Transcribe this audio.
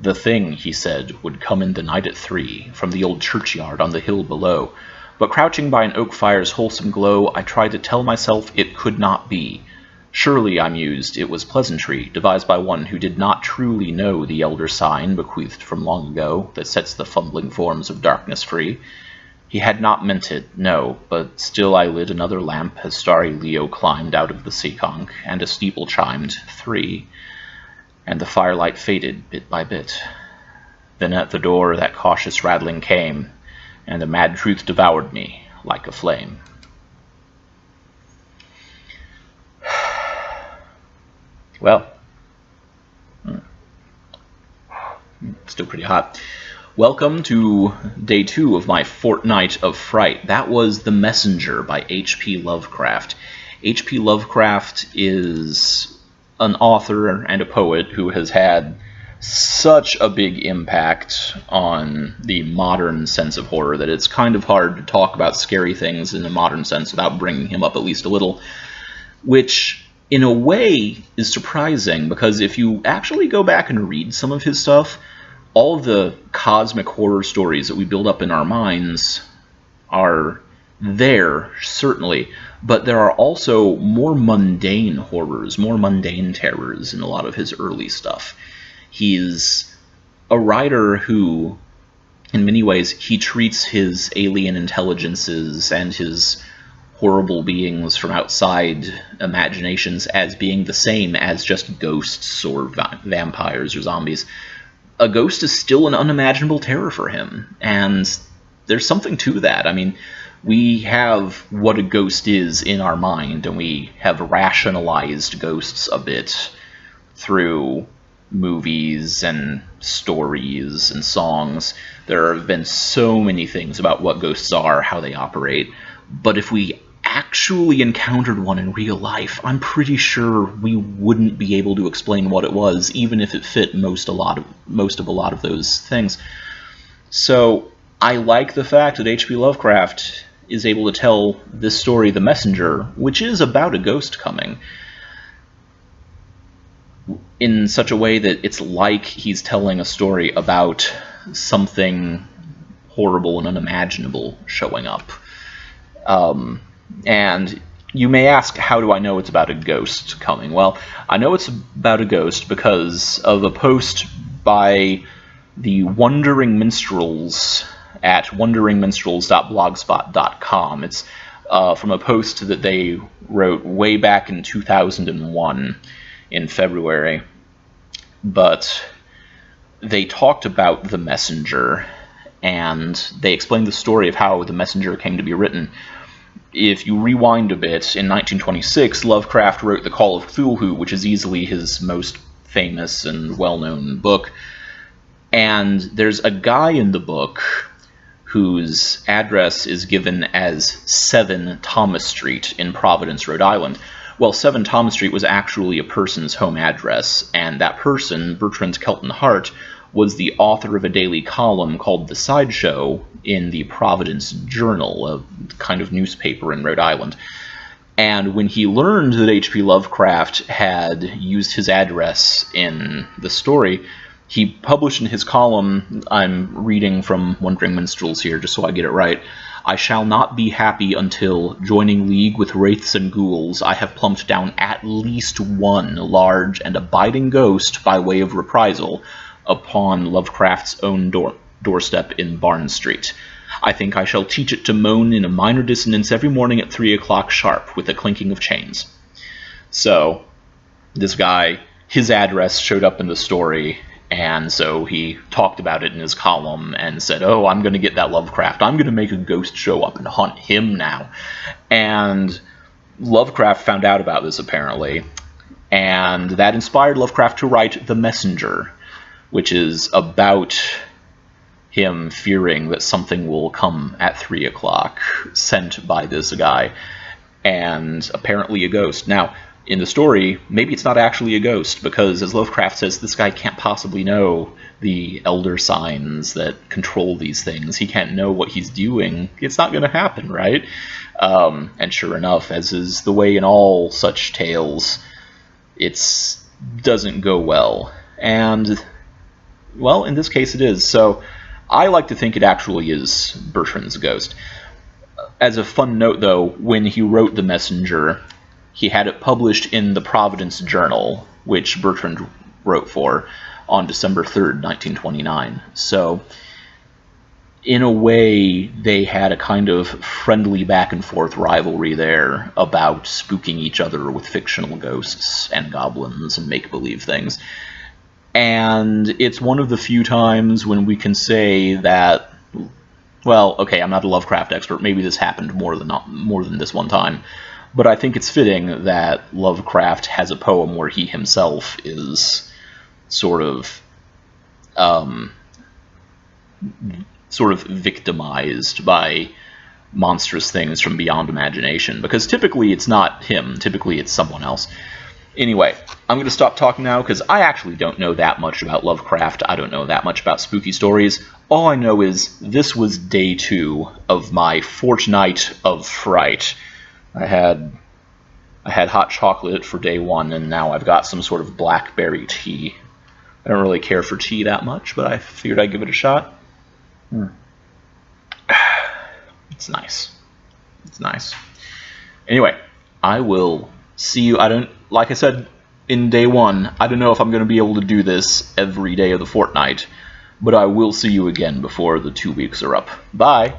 The thing, he said, would come in the night at 3, from the old churchyard on the hill below. But crouching by an oak fire's wholesome glow, I tried to tell myself it could not be. Surely, I mused, it was pleasantry, devised by one who did not truly know the elder sign, bequeathed from long ago, that sets the fumbling forms of darkness free. He had not meant it, no, but still I lit another lamp as starry Leo climbed out of the sea conch, and a steeple chimed 3, and the firelight faded bit by bit. Then at the door that cautious rattling came, and the mad truth devoured me like a flame. Well, still pretty hot. Welcome to day 2 of my Fortnight of Fright. That was The Messenger by H.P. Lovecraft. H.P. Lovecraft is an author and a poet who has had such a big impact on the modern sense of horror that it's kind of hard to talk about scary things in a modern sense without bringing him up at least a little, which in a way is surprising, because if you actually go back and read some of his stuff, all of the cosmic horror stories that we build up in our minds are there, certainly, but there are also more mundane horrors, more mundane terrors in a lot of his early stuff. He's a writer who, in many ways, he treats his alien intelligences and his horrible beings from outside imaginations as being the same as just ghosts or vampires or zombies. A ghost is still an unimaginable terror for him, and there's something to that. I mean, we have what a ghost is in our mind, and we have rationalized ghosts a bit through movies and stories and songs. There have been so many things about what ghosts are, how they operate, but if we actually encountered one in real life, I'm pretty sure we wouldn't be able to explain what it was, even if it fit most of a lot of those things. So I like the fact that H.P. Lovecraft is able to tell this story, The Messenger, which is about a ghost coming, in such a way that it's like he's telling a story about something horrible and unimaginable showing up. And you may ask, how do I know it's about a ghost coming? Well, I know it's about a ghost because of a post by the Wandering Minstrels at wanderingminstrels.blogspot.com. It's from a post that they wrote way back in 2001 in February. But they talked about The Messenger, and they explained the story of how The Messenger came to be written. If you rewind a bit, in 1926, Lovecraft wrote The Call of Cthulhu, which is easily his most famous and well-known book. And there's a guy in the book whose address is given as 7 Thomas Street in Providence, Rhode Island. Well, 7 Thomas Street was actually a person's home address, and that person, Bertrand Kelton Hart, was the author of a daily column called The Sideshow in the Providence Journal, a kind of newspaper in Rhode Island. And when he learned that H.P. Lovecraft had used his address in the story, he published in his column, I'm reading from Wandering Minstrels here just so I get it right, "I shall not be happy until, joining league with wraiths and ghouls, I have plumped down at least one large and abiding ghost by way of reprisal upon Lovecraft's own doorstep in Barn Street. I think I shall teach it to moan in a minor dissonance every morning at 3 o'clock sharp with the clinking of chains." So, this guy, his address showed up in the story, and so he talked about it in his column and said, oh, I'm going to get that Lovecraft. I'm going to make a ghost show up and hunt him now. And Lovecraft found out about this, apparently, and that inspired Lovecraft to write The Messenger, which is about him fearing that something will come at 3 o'clock, sent by this guy, and apparently a ghost. Now, in the story, maybe it's not actually a ghost, because as Lovecraft says, this guy can't possibly know the elder signs that control these things. He can't know what he's doing. It's not going to happen, right? And sure enough, as is the way in all such tales, it doesn't go well. And Well, in this case it is. So I like to think it actually is Bertrand's ghost. As a fun note, though, when he wrote The Messenger, he had it published in the Providence Journal, which Bertrand wrote for, on December 3rd, 1929. So, in a way, they had a kind of friendly back-and-forth rivalry there about spooking each other with fictional ghosts and goblins and make-believe things. And it's one of the few times when we can say that, well, okay, I'm not a Lovecraft expert, maybe this happened more than this one time, but I think it's fitting that Lovecraft has a poem where he himself is sort of victimized by monstrous things from beyond imagination, because typically it's not him, typically it's someone else. Anyway, I'm going to stop talking now because I actually don't know that much about Lovecraft. I don't know that much about spooky stories. All I know is this was day 2 of my Fortnight of Fright. I had hot chocolate for day 1, and now I've got some sort of blackberry tea. I don't really care for tea that much, but I figured I'd give it a shot. It's nice. It's nice. Anyway, I will see you. Like I said in day 1, I don't know if I'm going to be able to do this every day of the fortnight, but I will see you again before the 2 weeks are up. Bye!